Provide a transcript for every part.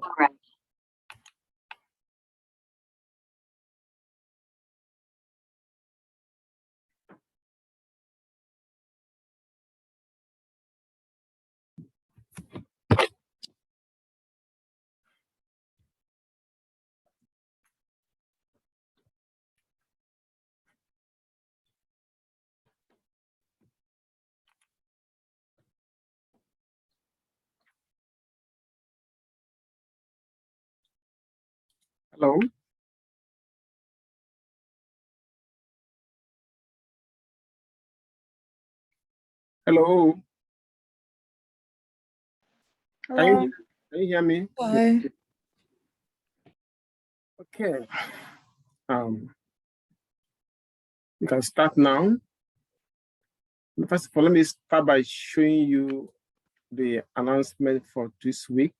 All right. Hello. Hello. Hello. Can you hear me? Hi. Okay. You can start now. First of all, let me start by showing you the announcement for this week.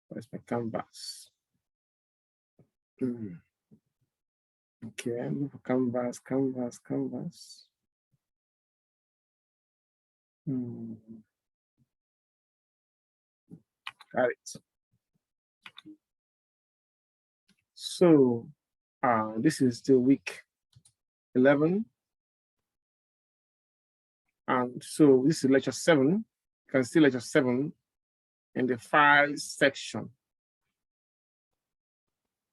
Where's my canvas? Okay, move for canvas. Got it. So, this is the week 11. And so this is lecture 7. You can see lecture 7 in the files section.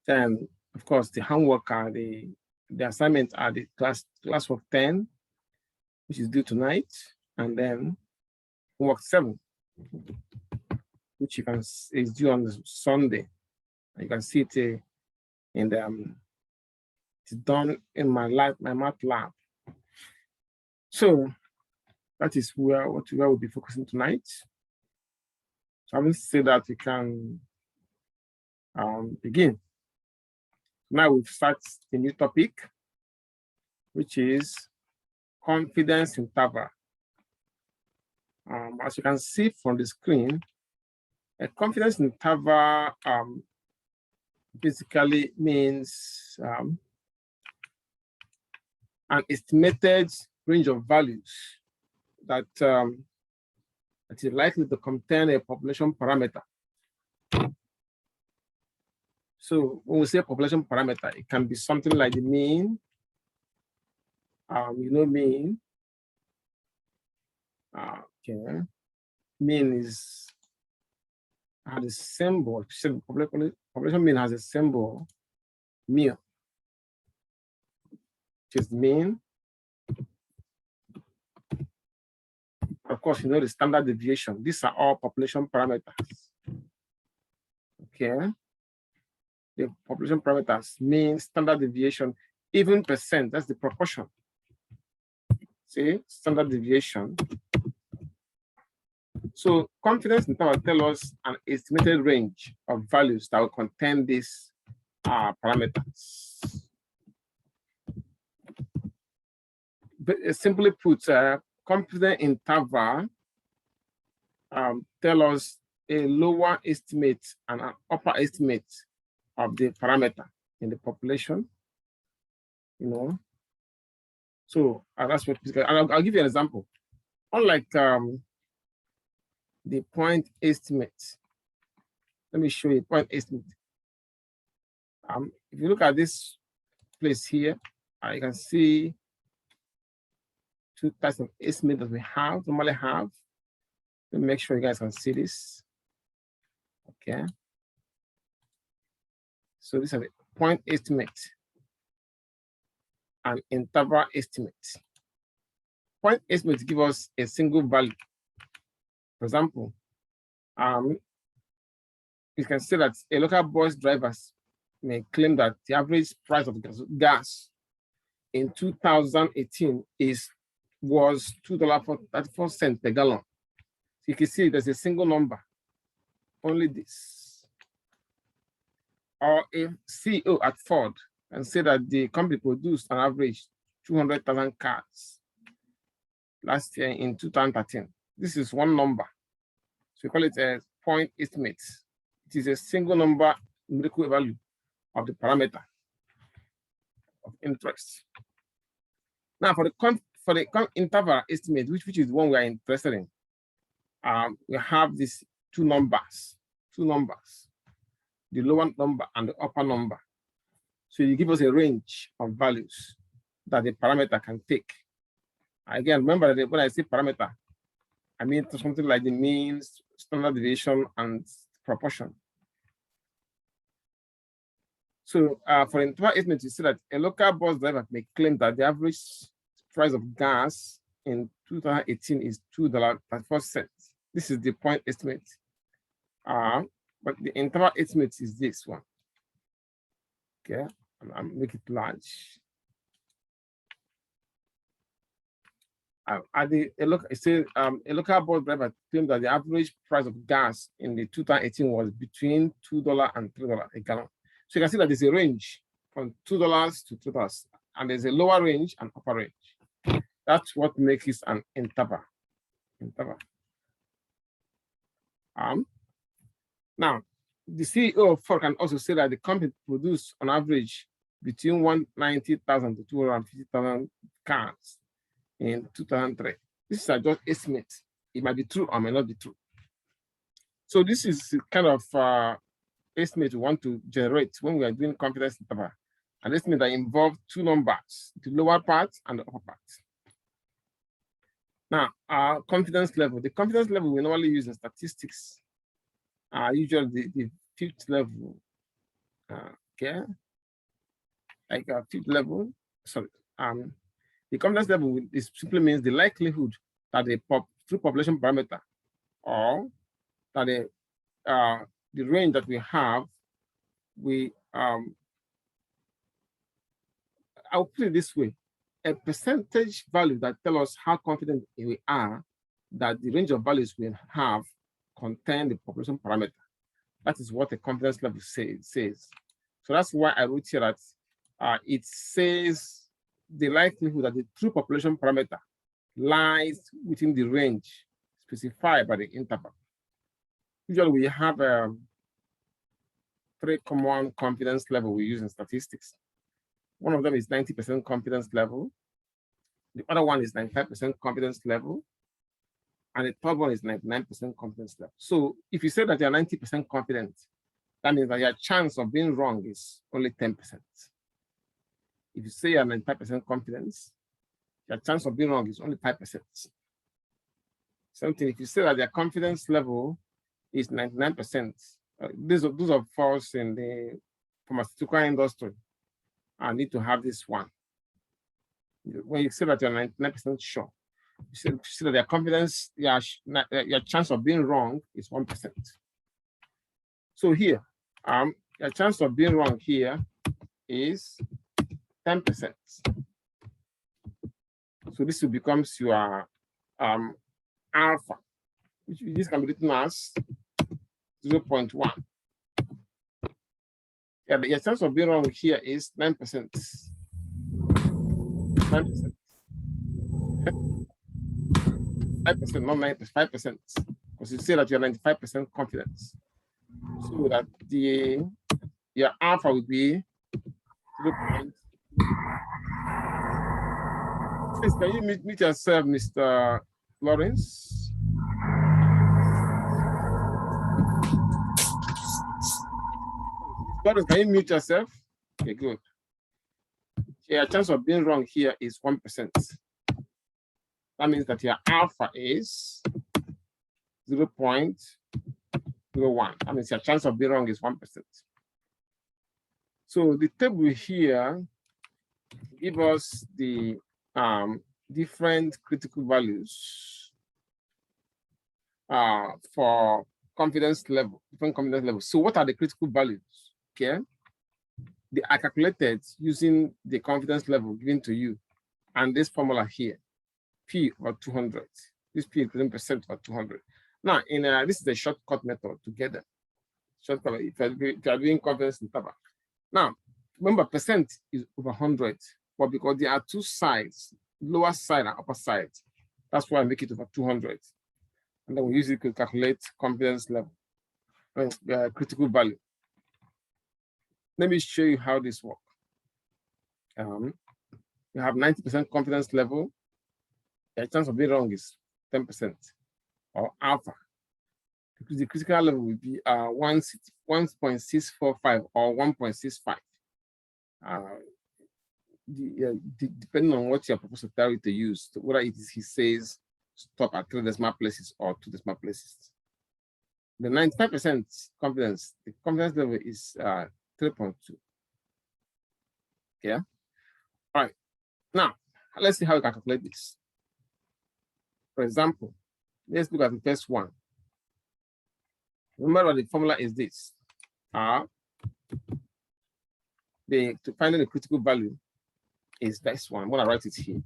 Then, of course, the homework are the assignments are the classwork 10, which is due tonight, and then homework 7, which you can is due on Sunday. You can see it in the it's done in my math lab. So that is where we'll be focusing tonight. So having said that, we can begin. Now we've started a new topic, which is confidence interval. As you can see from the screen, a confidence interval basically means an estimated range of values that is likely to contain a population parameter. So when we say population parameter, it can be something like the mean. Mean. Okay. Mean has a symbol. Population mean has a symbol, mu, which is mean. Of course, you know the standard deviation. These are all population parameters. Okay. The population parameters mean, standard deviation, even percent, that's the proportion. See, standard deviation. So confidence interval tells us an estimated range of values that will contain these parameters. But simply put, confidence interval tell us a lower estimate and an upper estimate of the parameter in the population, you know. So that's what, and I'll give you an example. Unlike the point estimate, let me show you point estimate. If you look at this place here, you can see two types of estimate that we normally have. Let me make sure you guys can see this. Okay. So these are the point estimate and interval estimate. Point estimate give us a single value. For example, you can see that a local bus drivers may claim that the average price of gas in 2018 was $2.34 per gallon. So you can see there's a single number, only this. Or a CEO at Ford and say that the company produced an average 200,000 cars last year in 2013. This is one number. So we call it a point estimate. It is a single number numerical value of the parameter of interest. Now for the interval estimate, which is one we are interested in, we have this two numbers, the lower number and the upper number. So you give us a range of values that the parameter can take. Again, remember that when I say parameter, I mean something like the means, standard deviation, and proportion. So for interval estimate, you see that a local bus driver may claim that the average price of gas in 2018 is $2.34. This is the point estimate. But the interval estimate is this one. Okay, I'll make it large. A local bus driver claimed that the average price of gas in the 2018 was between $2 and $3 a gallon. So you can see that there's a range from $2 to $3, and there's a lower range and upper range. That's what makes it an interval. Now, the CEO of Ford can also say that the company produced on average between 190,000 to 250,000 cars in 2003. This is just estimate. It might be true or may not be true. So this is kind of estimate we want to generate when we are doing confidence interval. An estimate that involves two numbers, the lower part and the upper part. Now, our confidence level. The confidence level we normally use in statistics are usually the fifth level. Okay, like a fifth level. Sorry. The confidence level is simply means the likelihood that the true population parameter or that the range that we have, I'll put it this way, a percentage value that tells us how confident we are that the range of values we have contain the population parameter. That is what the confidence level says. So that's why I wrote here that it says the likelihood that the true population parameter lies within the range specified by the interval. Usually we have three common confidence level we use in statistics. One of them is 90% confidence level. The other one is 95% confidence level. And the third one is 99% confidence level. So if you say that you're 90% confident, that means that your chance of being wrong is only 10%. If you say you're 95% confidence, your chance of being wrong is only 5%. Same thing, if you say that your confidence level is 99%, those of us in the pharmaceutical industry need to have this one. When you say that you're 99% sure, you say that your confidence, your chance of being wrong is 1%. So here, your chance of being wrong here is 10%. So this will become your alpha, which this can be written as 0.1. Yeah, but your chance of being wrong here is 9%. 9%. 5%, not 9%, 5%. Because you say that you're 95% confidence. So that your alpha will be 0.1. Please, can you meet yourself, Mr. Lawrence? Lawrence, can you mute yourself? Okay, good. Your chance of being wrong here is 1%. That means that your alpha is 0.01. That means your chance of being wrong is 1%. So the table here gives us the different critical values for confidence level, different confidence levels. So what are the critical values? Okay, they are calculated using the confidence level given to you and this formula here, P over 200. This P is percent over 200. Now, this is a shortcut method to get them. Shortcut if you are doing confidence interval. Now, remember, percent is over 100, but because there are two sides, lower side and upper side, that's why I make it over 200. And then we use it to calculate confidence level, critical value. Let me show you how this works. You have 90% confidence level. The chance of being wrong is 10%, or alpha. the critical level will be 1.645 or 1.65. Depending on what your proposed theory to use, whether it is he says stop at 3 decimal places or 2 decimal places. The 95% confidence, the confidence level is 3.2. Yeah. All right. Now, let's see how we can calculate this. For example, let's look at the first one. Remember the formula is this. To find the critical value is this one. I'm going to write it here.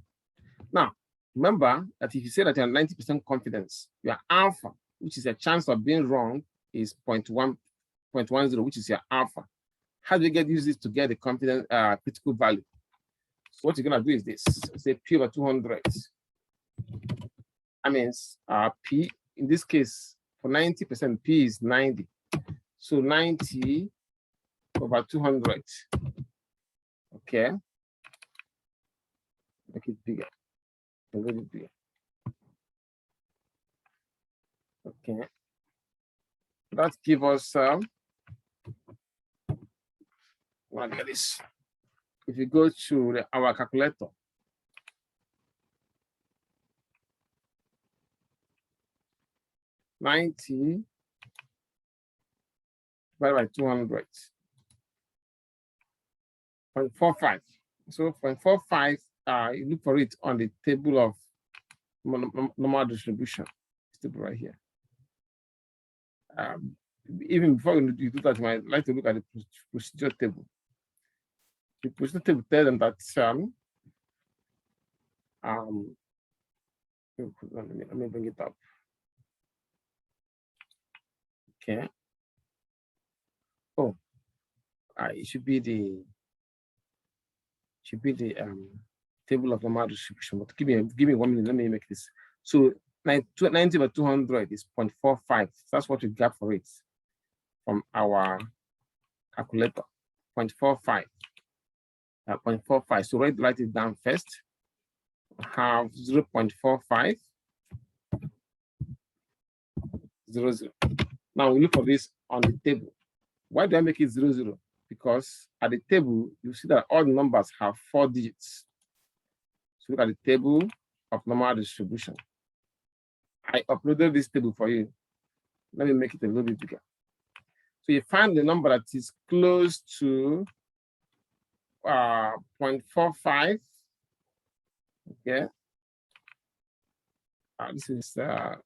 Now, remember that if you say that you have 90% confidence, your alpha, which is a chance of being wrong, is 0.10, which is your alpha. How do you use this to get the confidence critical value? So what you're going to do is this. Say P over 200. That means P, in this case, for 90%, P is 90. So 90 over 200. Okay. Make it bigger. A little bigger. Okay. That gives us, look at this. If you go to our calculator, $90 divided by 200, 0.45. So 0.45, you look for it on the table of normal distribution. This table right here. Even before you do that, you might like to look at the procedure table. The procedure table tells them that let me bring it up. Okay. Oh, it should be the table of normal distribution. But give me 1 minute. Let me make this. So 90 over 200 is 0.45. That's what we got for it from our calculator. 0.45. 0.45. So write it down first. Have 0.45. 00. Now we look for this on the table. Why do I make it 00? Because at the table, you see that all the numbers have 4 digits. So look at the table of normal distribution. I uploaded this table for you. Let me make it a little bit bigger. So you find the number that is close to 0.45. Okay. This is the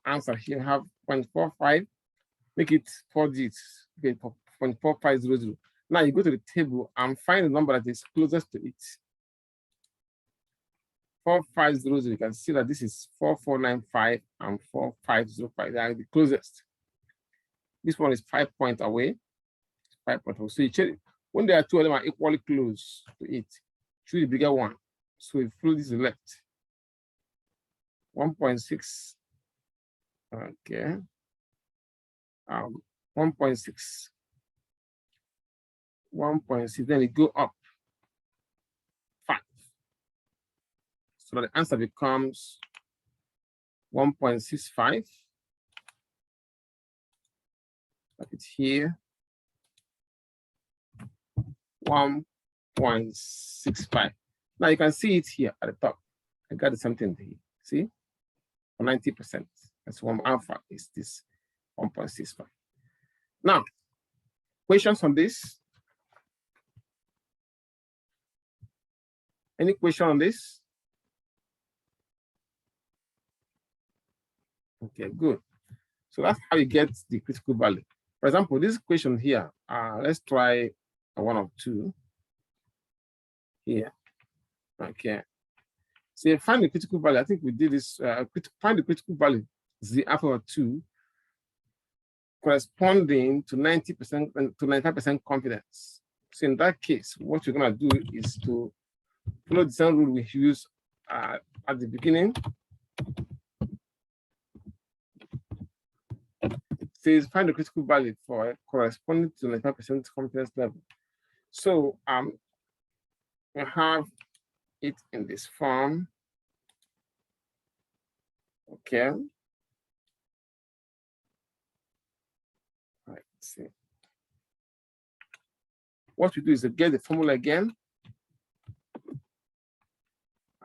answer here. Have 0.45. Make it 4 digits. Okay, 0.4500. Now you go to the table and find the number that is closest to it. 4500. You can see that this is 4495 and 4505. They are the closest. This one is 5 points away. 5 points away. So you check when there are two of them are equally close to it, choose the bigger one. So if flow this left. 1.6. Okay. 1.6. 1.6. Then it go up 5. So the answer becomes 1.65. Like it's here. 1.65. Now you can see it here at the top. I got something here. See? For 90%. That's one alpha is this 1.65. Now, questions on this? Any question on this? Okay, good. So that's how you get the critical value. For example, this question here, let's try one of two here. Okay. So find the critical value. I think we did this. Find the critical value, the alpha of 2, corresponding to 90% to 95% confidence. So in that case, what you're going to do is to follow the same rule we use at the beginning. It says find the critical value for corresponding to 95% confidence level. So we have it in this form. Okay. see. What we do is to get the formula again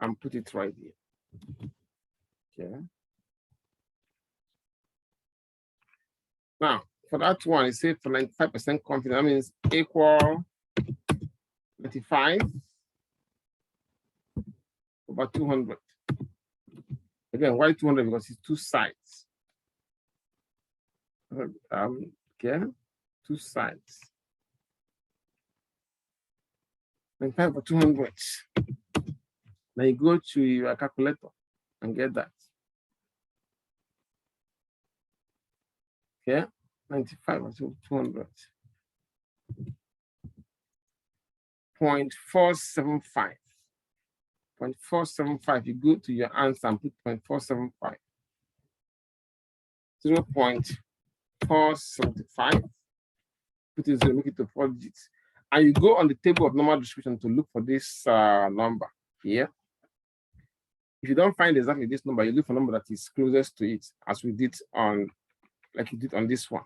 and put it right here. Okay. Now, for that one, it says for 95% confidence, that means equal 95 over 200. Again, why 200? Because it's two sides. Okay, two sides. 95 over 200. Then you go to your calculator and get that. Okay, 95 over 200. 0.475. 0.475. You go to your answer and put 0.475. 0.475. Put it 0, make it to 4 digits. And you go on the table of normal distribution to look for this number here. If you don't find exactly this number, you look for a number that is closest to it, as we did on, like you did on this one.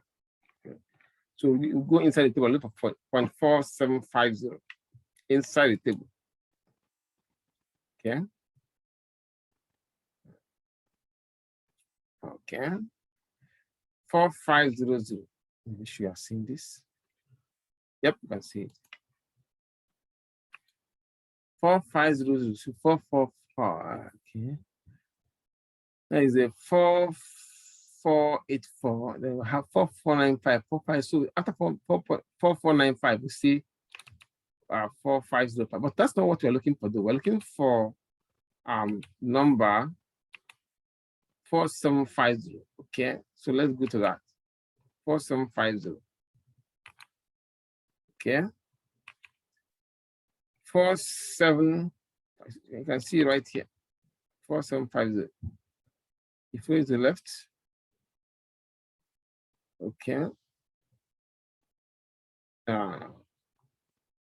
Okay. So you go inside the table and look for 0.4750 inside the table. Okay. Okay. 4500. Make sure you are seeing this. Yep, you can see it. 4500, 444. Okay. There is a 4484. Then we have 4495, 45. So after 4495, we see 4505. But that's not what we're looking for, though. We're looking for number 4750. Okay, so let's go to that. 4750. Okay. 47. You can see right here. 4750. If it is the left. Okay.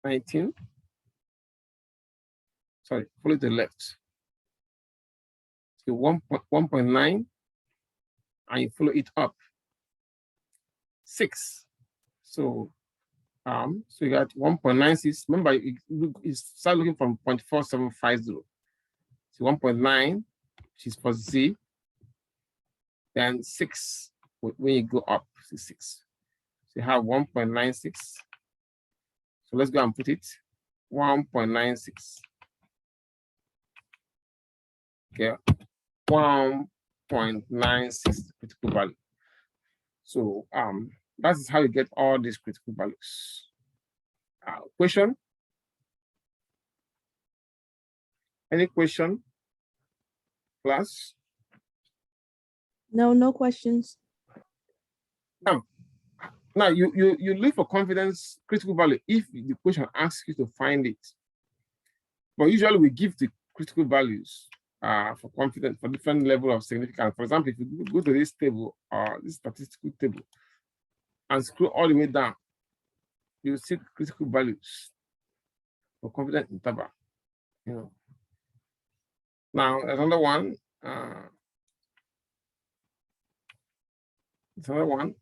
19. Sorry, follow the left. So 1.9, and you follow it up. 6. So you got 1.96. Remember, you start looking from 0.4750. So 1.9, which is for Z. Then 6 when you go up to 6. So you have 1.96. So let's go and put it 1.96. Okay, 1.96 critical value. So that is how you get all these critical values. Question? Any question? Class? No, no questions. Now you look for confidence critical value if the question asks you to find it. But usually we give the critical values for confidence for different level of significance. For example, if you go to this table or this statistical table and scroll all the way down, you see critical values for confidence interval. You know. Now another one. It's another one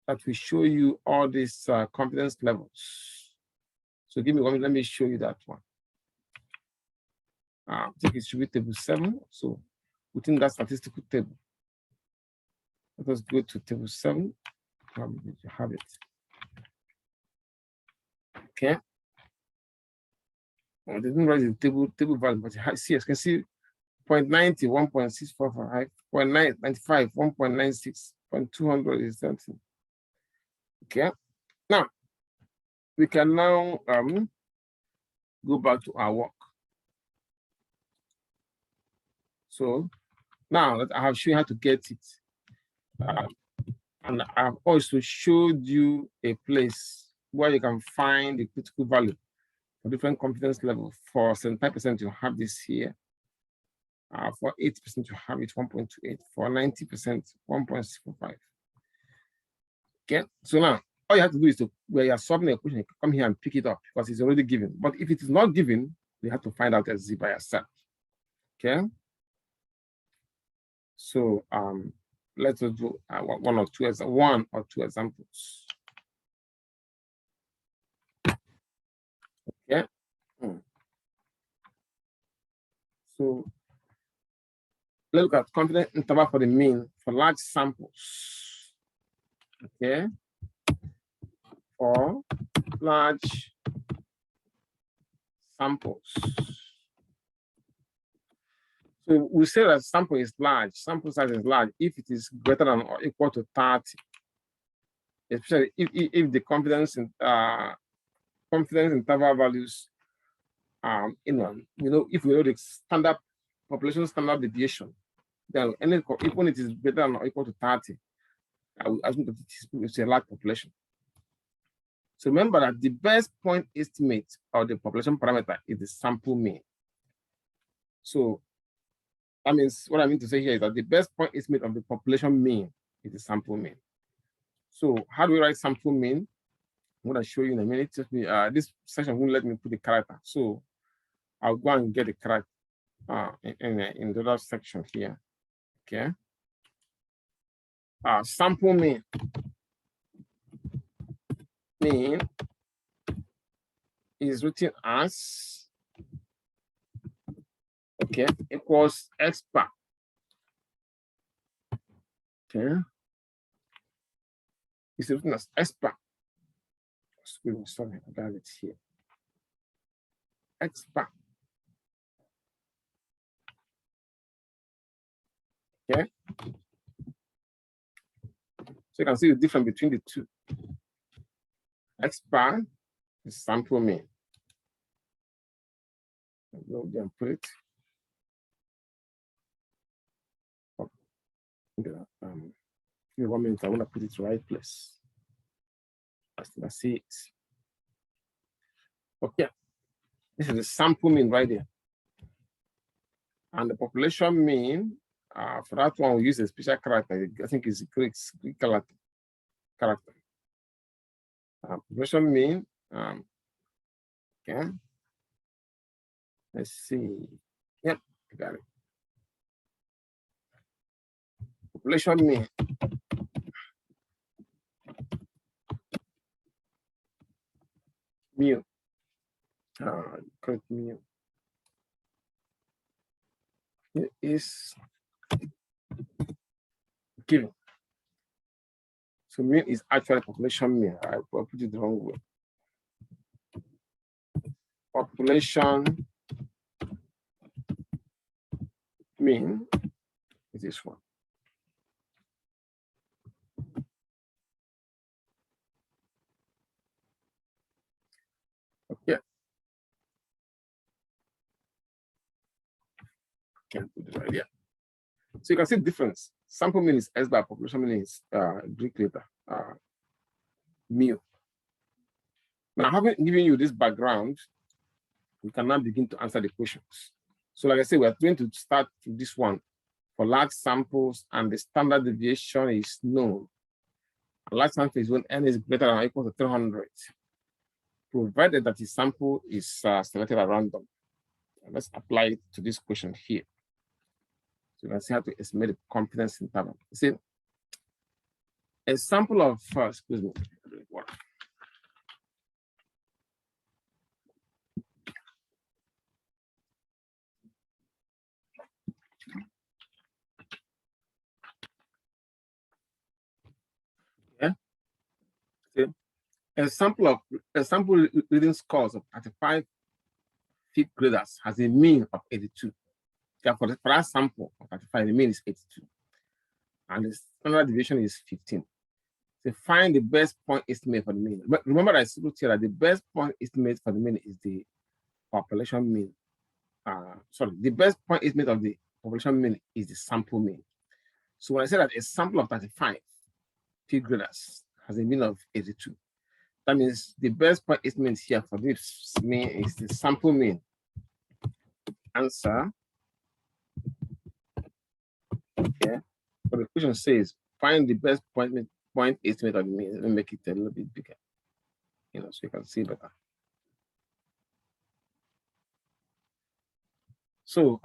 that will show you all these confidence levels. So give me one, let me show you that one. I think it should be table 7. So within that statistical table, let us go to table 7. You have it. Okay. Well, they didn't write the table value, but you can see 0.90, 1.645, 0.95, 1.96, 0.200 is something. Okay. Now we can now go back to our work. So now that I have shown you how to get it, and I've also showed you a place where you can find the critical value for different confidence levels. For 75%, you have this here. For 8%, you have it 1.28. For 90%, 1.65. Okay, so now all you have to do is to, where you're solving a question, you come here and pick it up because it's already given. But if it is not given, you have to find out as Z by yourself. Okay. So let's do one or two examples. Okay. So let's look at confidence interval for the mean for large samples. Okay. For large samples. So we say that sample is large, sample size is large if it is greater than or equal to 30, especially if the confidence interval values, if we know the standard population standard deviation, then even if it is greater than or equal to 30, I will assume that it's a large population. So remember that the best point estimate of the population parameter is the sample mean. So that means what I mean to say here is that the best point estimate of the population mean is the sample mean. So how do we write sample mean? I'm going to show you in a minute. This section won't let me put the character. So I'll go and get the character in the other section here. Okay. Sample mean is written as equals x bar. Okay. It's written as x bar. Sorry, I got it here. X bar. Okay. So you can see the difference between the two. X bar is sample mean. Go there and put it. Give me 1 minute. I want to put it to the right place. I see it. Okay. This is the sample mean right there. And the population mean, for that one, we use a special character. I think it's a Greek character. Population mean, okay. Let's see. Yep, I got it. Population mean. Mu. Correct mu. It is given. So mean is actually population mean. I put it the wrong way. Population mean is this one. Okay. Can put it right here. So you can see the difference. Sample mean is S bar, population mean is Greek letter mu. Now, having given you this background, we can now begin to answer the questions. So like I said, we're going to start with this one. For large samples and the standard deviation is known. A large sample is when n is greater than or equal to 300, provided that the sample is selected at random. And let's apply it to this question here. So you can see how to estimate the confidence interval. You see, a sample of, excuse me, a sample reading scores of 35 fifth graders has a mean of 82. Therefore, for that sample of 35, the mean is 82. And the standard deviation is 15. So find the best point estimate for the mean. But remember that I said here that the best point estimate for the mean is the population mean. The best point estimate of the population mean is the sample mean. So when I say that a sample of 35 fifth graders has a mean of 82, that means the best point estimate here for this mean is the sample mean. Answer. Okay. But the question says find the best point estimate of the mean. Let me make it a little bit bigger, so you can see better. So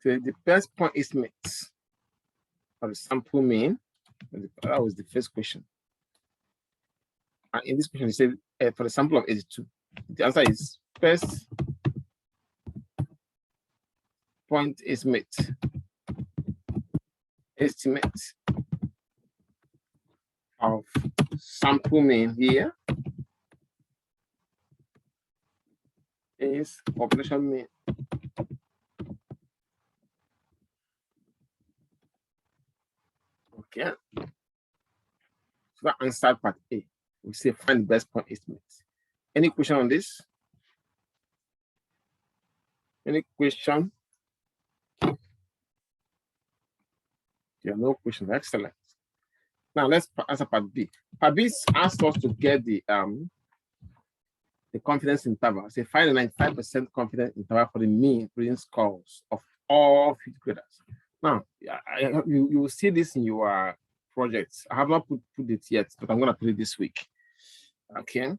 the best point estimates or the sample mean. That was the first question. And in this question, it said for the sample of 82, the answer is first point estimate of sample mean here is population mean. Okay. So that answered part A. We say find the best point estimate. Any question on this? Any question? Yeah, no question. Excellent. Now let's answer part B. Part B asks us to get the confidence interval. Say find a 95% confidence interval for the mean reading scores of all fifth graders. Now, you will see this in your projects. I have not put it yet, but I'm going to put it this week. Okay.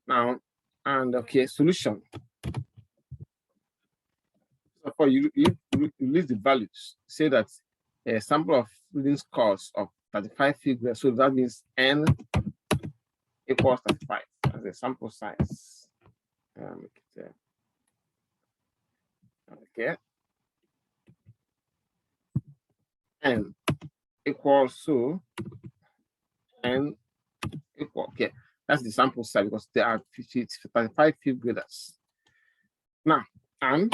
Now, and okay, solution. So for you list the values. Say that a sample of reading scores of 35 figures. So that means n equals 35 as a sample size. Okay. N equals to n equal. Okay, that's the sample size because there are 35 fifth graders. Now, and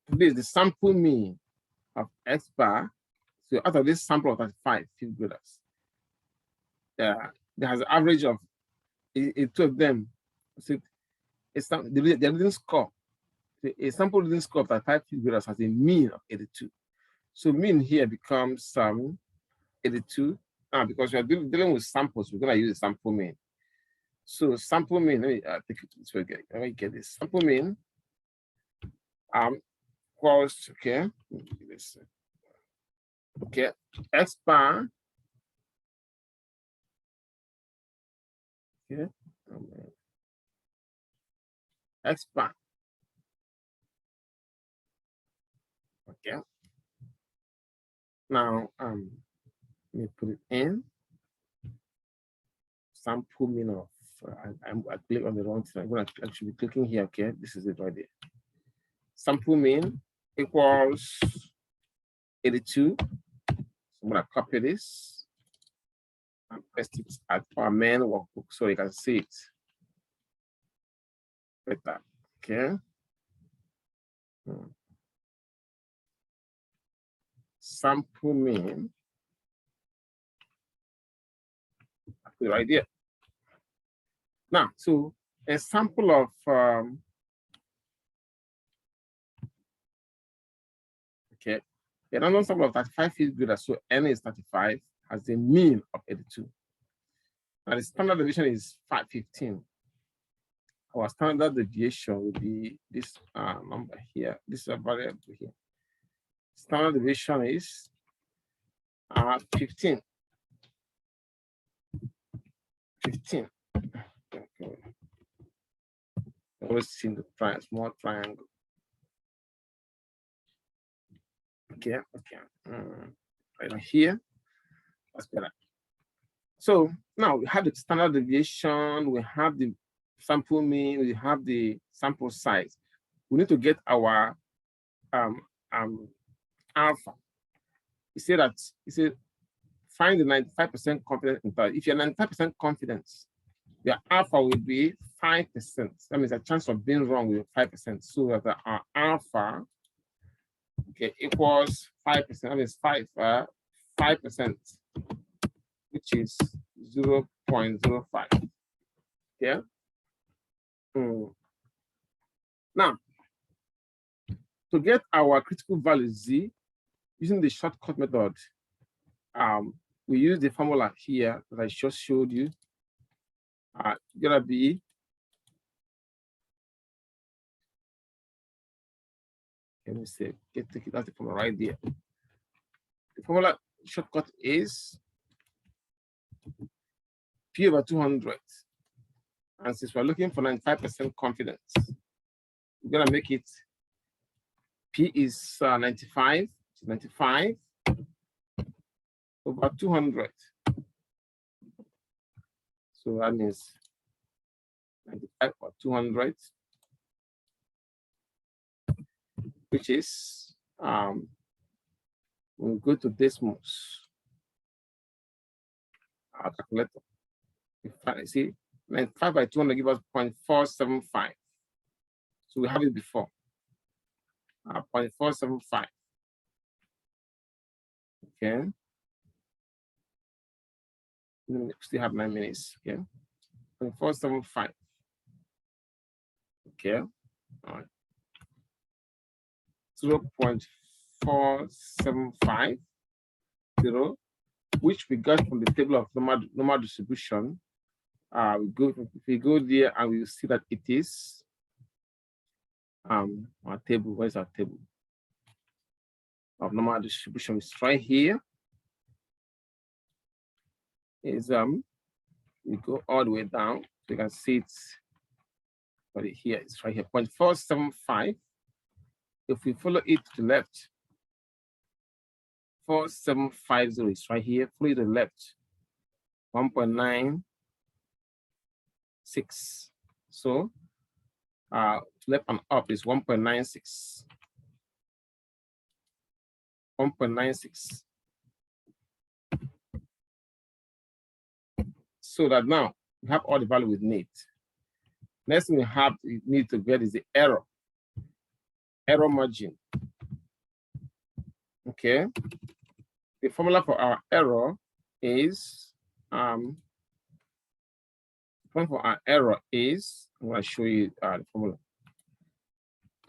this is the sample mean of X bar. So out of this sample of 35 fifth graders, there has an average of two of them. So the reading score, a sample reading score of 35 fifth graders has a mean of 82. So mean here becomes 82. Because we are dealing with samples, we're going to use the sample mean. So sample mean, let me take it this way again. Let me get this. Sample mean equals, okay, okay, X bar, okay, X bar, okay. Now, let me put it in. Sample mean of, I click on the wrong thing. I'm going to actually be clicking here, okay? This is it right there. Sample mean equals 82. So I'm going to copy this and paste it at our main workbook so you can see it better, okay? Sample mean, the idea. Now, so a sample of okay, a random sample of 35 fifth graders, so n is 35, has a mean of 82. Now the standard deviation is 515. Our standard deviation will be this number here. This is a variable here. Standard deviation is 15. 15. Okay. Always see the small triangle. Okay, okay. Right here. That's better. So now we have the standard deviation, we have the sample mean, we have the sample size. We need to get our alpha. He said find the 95% confidence interval. If you're 95% confidence, your alpha will be 5%. That means a chance of being wrong with 5%. So that our alpha, okay, equals 5%. That means 5%, which is 0.05. Yeah. Now, to get our critical value Z, using the shortcut method, we use the formula here that I just showed you. Gonna be let me say, that's the formula right there. The formula shortcut is P over 200. And since we're looking for 95% confidence, we're gonna make it P is 95, 95 over 200. So that means 95 or 200, which is when we go to decimals, our calculator. See, 95 by 200 give us 0.475. So we have it before. 0.475. Okay. We still have 9 minutes. Okay. 0.475. Okay. All right. 0.4750, which we got from the table of normal distribution. If we go there and we see that it is our table. Where's our table of normal distribution? It's right here. Is we go all the way down. So you can see it's right here. It's right here. 0.475. If we follow it to the left, 4750 is right here. Follow it to the left, 1.96. So left and up is 1.96. 1.96. So that now we have all the value we need. Next thing we need to get is the error margin. Okay. The formula for our error is I'm going to show you the formula.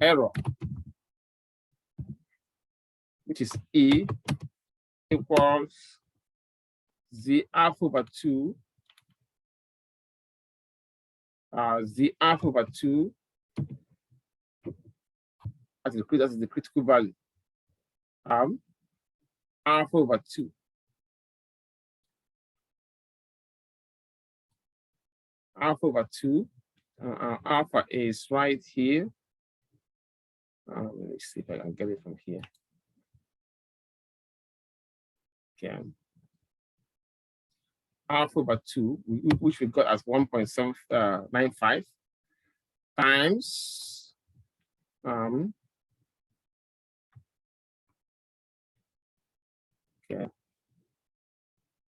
Error, which is E equals Z alpha over 2. Z alpha over 2. That is the critical value. Alpha over 2. Alpha over 2. Alpha is right here. Let me see if I can get it from here. Okay. Alpha over 2, which we got as 1.795 times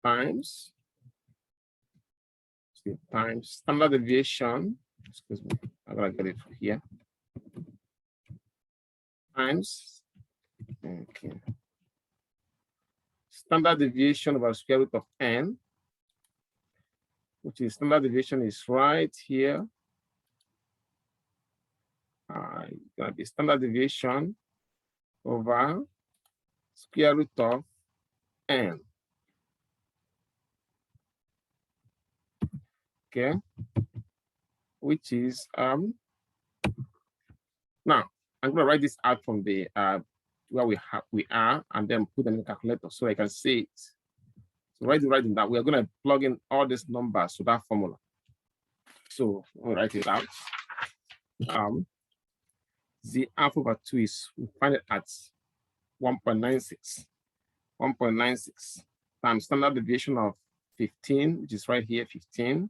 times standard deviation. Excuse me, I'm gonna get it from here. Times standard deviation over square root of n, which is standard deviation is right here. It's gonna be standard deviation over square root of n. Okay, which is now I'm gonna write this out from the where we are and then put them in the calculator so I can see it. So writing that, we are gonna plug in all these numbers to that formula. So we'll write it out. The alpha over 2 is, we find it at 1.96. 1.96 times standard deviation of 15, which is right here, 15,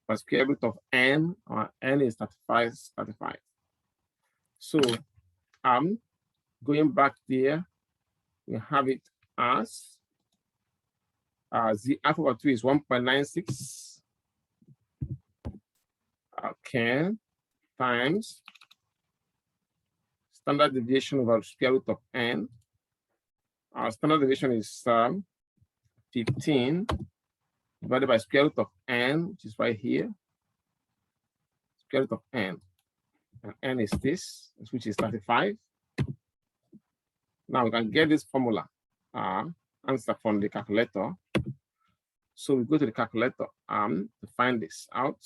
plus square root of n, n is 35. So going back there, we have it as the alpha over 2 is 1.96. Okay, times standard deviation over square root of n. Our standard deviation is 15 divided by square root of n, which is right here. Square root of n. And n is this, which is 35. Now we can get this formula answer from the calculator. So we go to the calculator to find this out.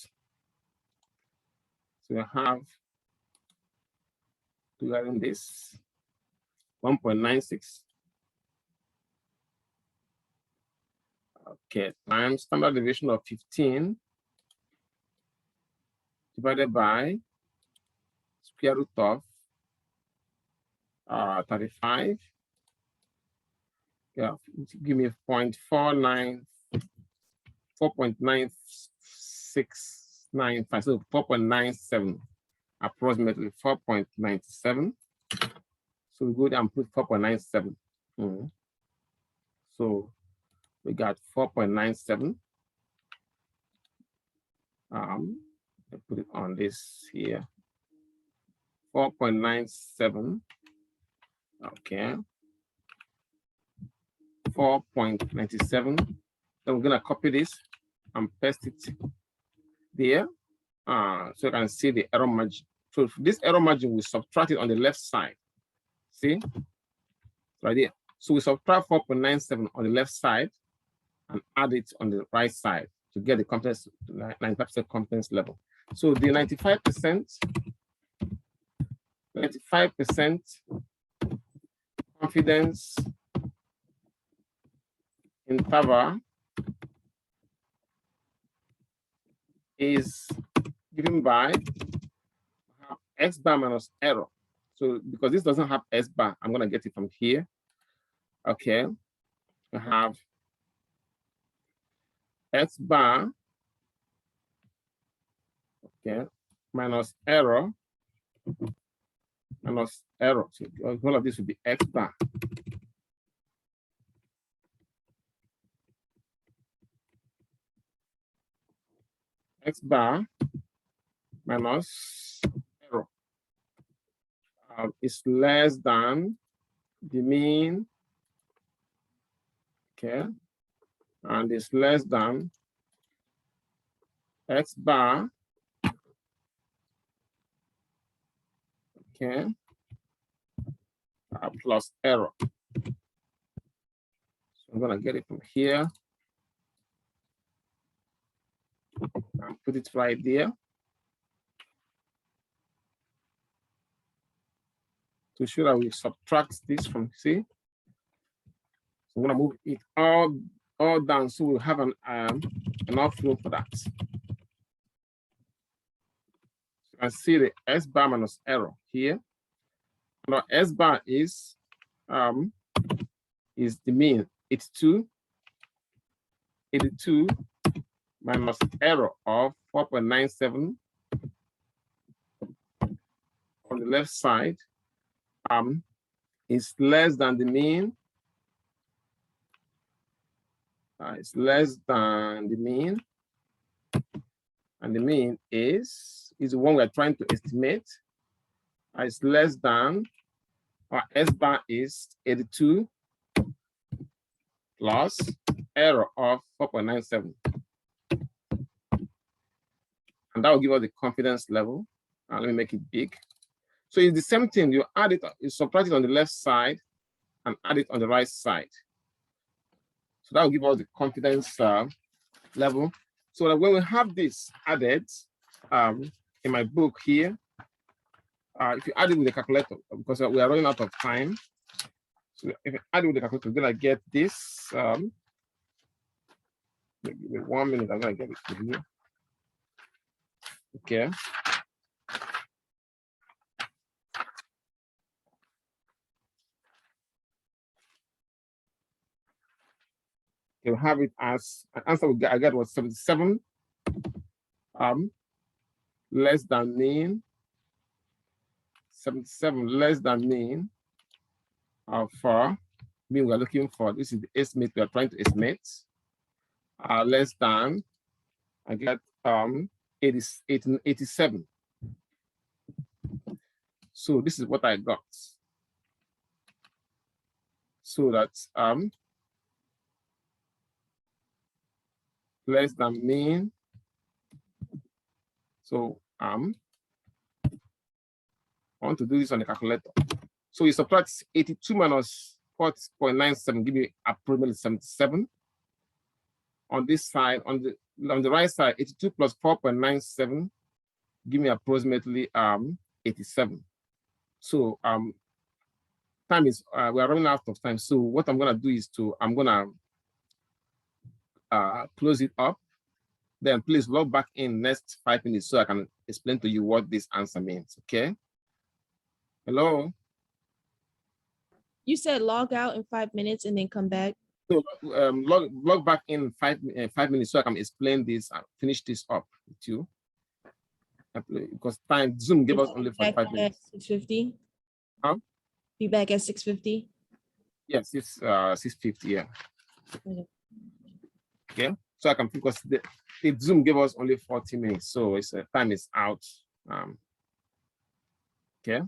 So we have regarding this 1.96. Okay, times standard deviation of 15 divided by square root of 35 Yeah, give me 4.9695, so 4.97, approximately 4.97. So we go down and put 4.97. So we got 4.97. I put it on this here. 4.97. Okay. 4.97. Then we're gonna copy this and paste it there. So you can see the error margin. So this error margin, we subtract it on the left side. See? Right there. So we subtract 4.97 on the left side and add it on the right side to get the confidence, 95% confidence level. So the 95% confidence interval is given by X bar minus error. So because this doesn't have S bar, I'm gonna get it from here. Okay, I have X bar, okay, minus error, So all of this will be X bar. X bar minus error is less than the mean, okay, and is less than X bar, okay, plus error. So I'm gonna get it from here and put it right there. To show that we subtract this from C. So I'm gonna move it all down so we'll have enough room for that. So you can see the S bar minus error here. Now S bar is the mean. It's 82 minus error of 4.97 on the left side is less than the mean. It's less than the mean, and the mean is the one we're trying to estimate. It's less than, our S bar is 82 plus error of 4.97. And that will give us the confidence level. Let me make it big. So it's the same thing. You add it, you subtract it on the left side and add it on the right side. So that will give us the confidence level. So that when we have this added in my book here, if you add it with the calculator, because we are running out of time. So if you add it with the calculator, you're gonna get this. Give me 1 minute, I'm gonna get it to here. Okay. You have it as an answer I got was 77 less than mean. 77 less than mean for mean we're looking for. This is the estimate we are trying to estimate. Less than, I get 87. So this is what I got. So that's less than mean. So I want to do this on the calculator. So you subtract 82 minus 4.97, give you approximately 77. On this side, on the right side, 82 plus 4.97, give me approximately 87. So time is we are running out of time. So what I'm gonna do is I'm gonna close it up. Then please log back in next 5 minutes so I can explain to you what this answer means. Okay. Hello. You said log out in 5 minutes and then come back. So log back in 5 minutes so I can explain this and finish this up with you. Because time Zoom gave us only for Back 5 at minutes. 6:50. Huh? Be back at 6:50. Yes, it's 6:50. Yeah. Okay. Okay. So I can, because the Zoom gave us only 40 minutes, so it's time is out. Okay.